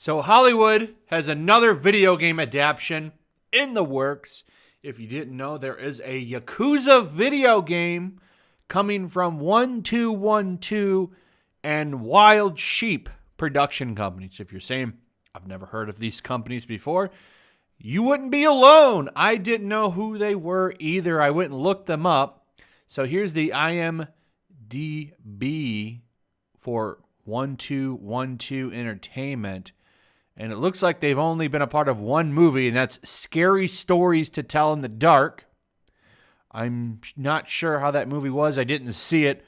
So Hollywood has another video game adaptation in the works. If you didn't know, there is a Yakuza video game coming from 1212 and Wild Sheep production companies. If you're saying, I've never heard of these companies before, you wouldn't be alone. I didn't know who they were either. I went and looked them up. So here's the IMDb for 1212 Entertainment. And it looks like they've only been a part of one movie, and that's Scary Stories to Tell in the Dark. I'm not sure how that movie was. I didn't see it.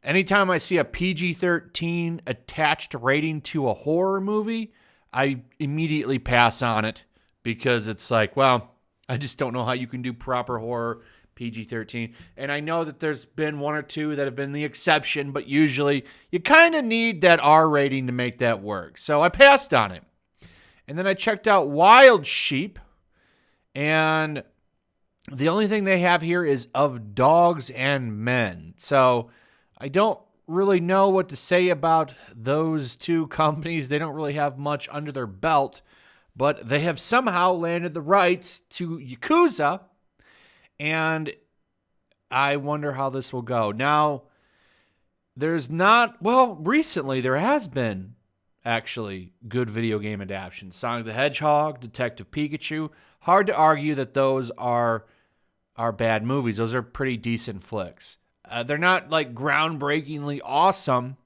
Anytime I see a PG-13 attached rating to a horror movie, I immediately pass on it because it's like, well, I just don't know how you can do proper horror PG-13. And I know that there's been one or two that have been the exception, but usually you kind of need that R rating to make that work. So I passed on it. And then I checked out Wild Sheep, and the only thing they have here is Of Dogs and Men. So I don't really know what to say about those two companies. They don't really have much under their belt, but they have somehow landed the rights to Yakuza, and I wonder how this will go. Now, recently there has been actually good video game adaptations. Sonic the Hedgehog, Detective Pikachu. Hard to argue that those are bad movies. Those are pretty decent flicks. They're not like groundbreakingly awesome,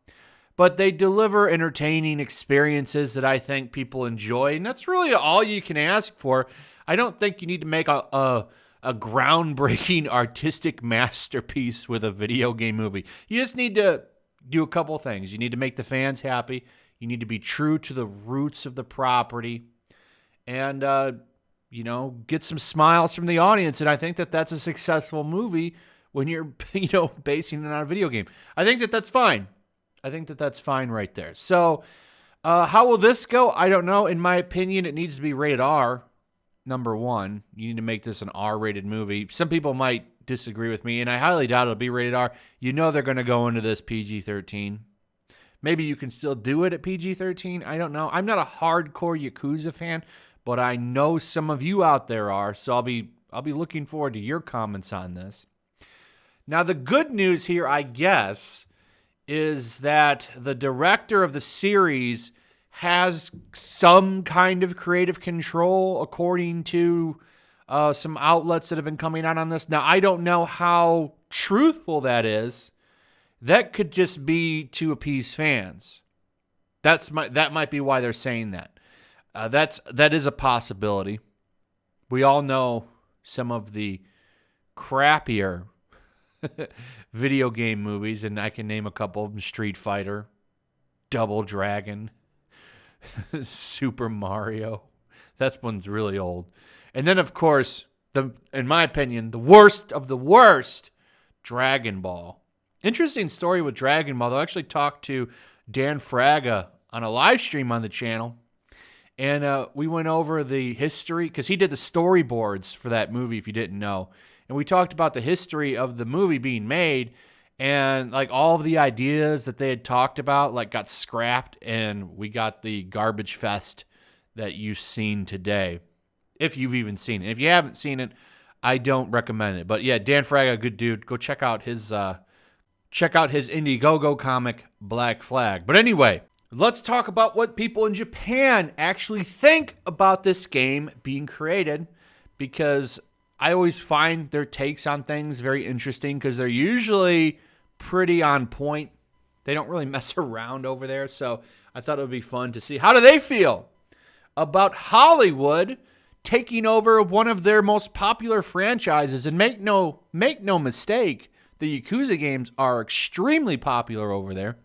but they deliver entertaining experiences that I think people enjoy, and that's really all you can ask for. I don't think you need to make a groundbreaking artistic masterpiece with a video game movie. You just need to do a couple things. You need to make the fans happy. You need to be true to the roots of the property and, get some smiles from the audience. And I think that that's a successful movie when you're, basing it on a video game. I think that that's fine. I think that that's fine right there. So how will this go? I don't know. In my opinion, it needs to be rated R, number one. You need to make this an R-rated movie. Some people might disagree with me, and I highly doubt it'll be rated R. You know they're going to go into this PG-13. Maybe you can still do it at PG-13. I don't know. I'm not a hardcore Yakuza fan, but I know some of you out there are, so I'll be looking forward to your comments on this. Now, the good news here, I guess, is that the director of the series has some kind of creative control, according to some outlets that have been coming out on this. Now, I don't know how truthful that is. That could just be to appease fans. That might be why they're saying that. That is a possibility. We all know some of the crappier video game movies, and I can name a couple of them: Street Fighter, Double Dragon, Super Mario. That one's really old. And then, of course, in my opinion, the worst of the worst, Dragon Ball. Interesting story with Dragon Ball. I actually talked to Dan Fraga on a live stream on the channel, and we went over the history, because he did the storyboards for that movie, if you didn't know. And we talked about the history of the movie being made, and like all of the ideas that they had talked about got scrapped, and we got the garbage fest that you've seen today, if you've even seen it. If you haven't seen it, I don't recommend it. But yeah, Dan Fraga, good dude. Go check out his Indiegogo comic, Black Flag. But anyway, let's talk about what people in Japan actually think about this game being created, because I always find their takes on things very interesting, because they're usually pretty on point. They don't really mess around over there, so I thought it would be fun to see how do they feel about Hollywood taking over one of their most popular franchises. And make no mistake, the Yakuza games are extremely popular over there.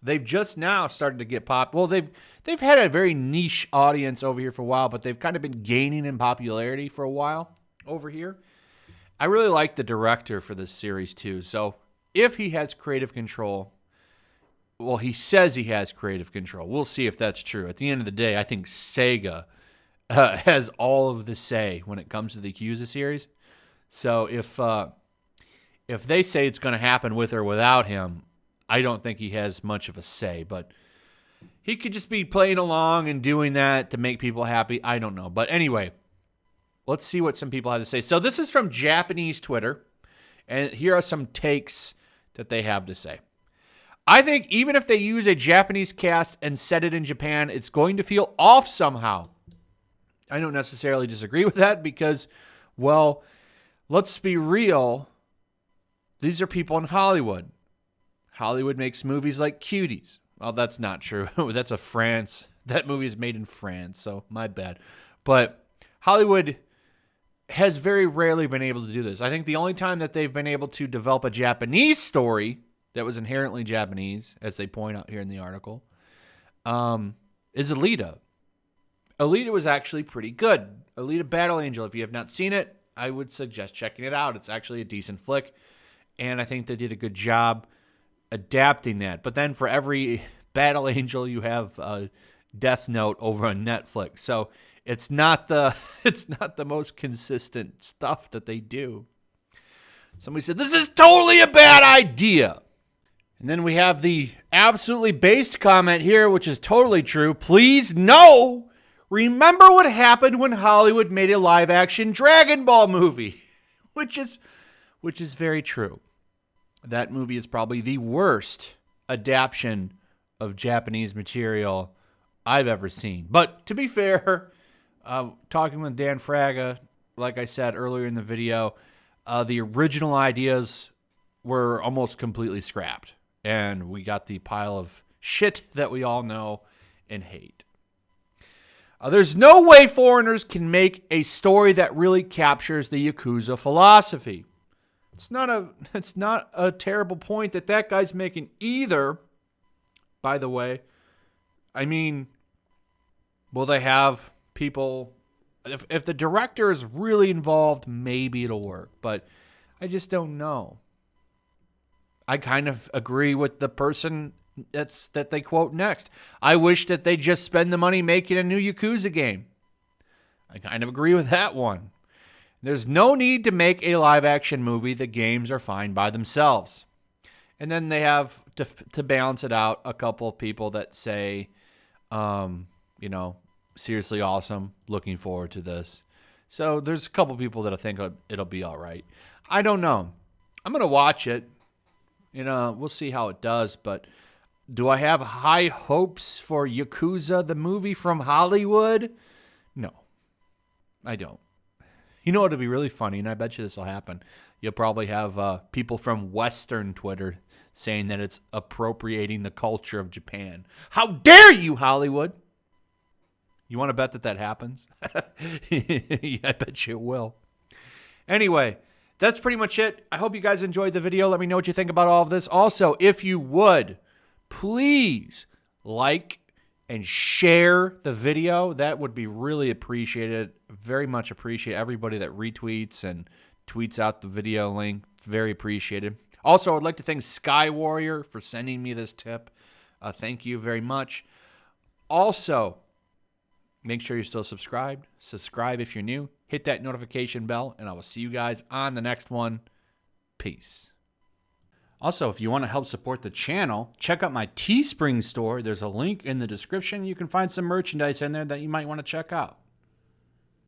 They've just now started to get popular. Well, they've had a very niche audience over here for a while, but they've kind of been gaining in popularity for a while over here. I really like the director for this series too. So if he has creative control, well, he says he has creative control. We'll see if that's true. At the end of the day, I think Sega has all of the say when it comes to the Yakuza series. So if they say it's going to happen with or without him, I don't think he has much of a say. But he could just be playing along and doing that to make people happy. I don't know. But anyway, let's see what some people have to say. So this is from Japanese Twitter, and here are some takes that they have to say. I think even if they use a Japanese cast and set it in Japan, it's going to feel off somehow. I don't necessarily disagree with that because, well, let's be real. These are people in Hollywood. Hollywood makes movies like Cuties. Well, that's not true. That's a France. That movie is made in France, so my bad. But Hollywood has very rarely been able to do this. I think the only time that they've been able to develop a Japanese story that was inherently Japanese, as they point out here in the article, is Alita. Alita was actually pretty good. Alita Battle Angel, if you have not seen it, I would suggest checking it out. It's actually a decent flick, and I think they did a good job adapting that. But then for every Battle Angel, you have a Death Note over on Netflix. So it's not the most consistent stuff that they do. Somebody said, this is totally a bad idea. And then we have the absolutely based comment here, which is totally true. Please, no. Remember what happened when Hollywood made a live-action Dragon Ball movie, which is very true. That movie is probably the worst adaptation of Japanese material I've ever seen. But to be fair, talking with Dan Fraga, like I said earlier in the video, the original ideas were almost completely scrapped. And we got the pile of shit that we all know and hate. There's no way foreigners can make a story that really captures the Yakuza philosophy. It's not a terrible point that guy's making either, by the way. I mean, will they have people... If the director is really involved, maybe it'll work. But I just don't know. I kind of agree with the person that they quote next. I wish that they just spend the money making a new Yakuza game. I kind of agree with that one. There's no need to make a live-action movie. The games are fine by themselves. And then they have, to balance it out, a couple of people that say, seriously awesome, looking forward to this. So there's a couple people that I think it'll be all right. I don't know. I'm going to watch it. We'll see how it does. But do I have high hopes for Yakuza, the movie from Hollywood? No, I don't. It'll be really funny, and I bet you this will happen. You'll probably have people from Western Twitter saying that it's appropriating the culture of Japan. How dare you, Hollywood? You want to bet that happens? Yeah, I bet you it will. Anyway, that's pretty much it. I hope you guys enjoyed the video. Let me know what you think about all of this. Also, if you would, please like and share the video. That would be really appreciated. Very much appreciate everybody that retweets and tweets out the video link. Very appreciated. Also, I'd like to thank Sky Warrior for sending me this tip. Thank you very much. Also, make sure you're still subscribed. Subscribe if you're new. Hit that notification bell, and I will see you guys on the next one. Peace. Also, if you want to help support the channel, check out my Teespring store. There's a link in the description. You can find some merchandise in there that you might want to check out.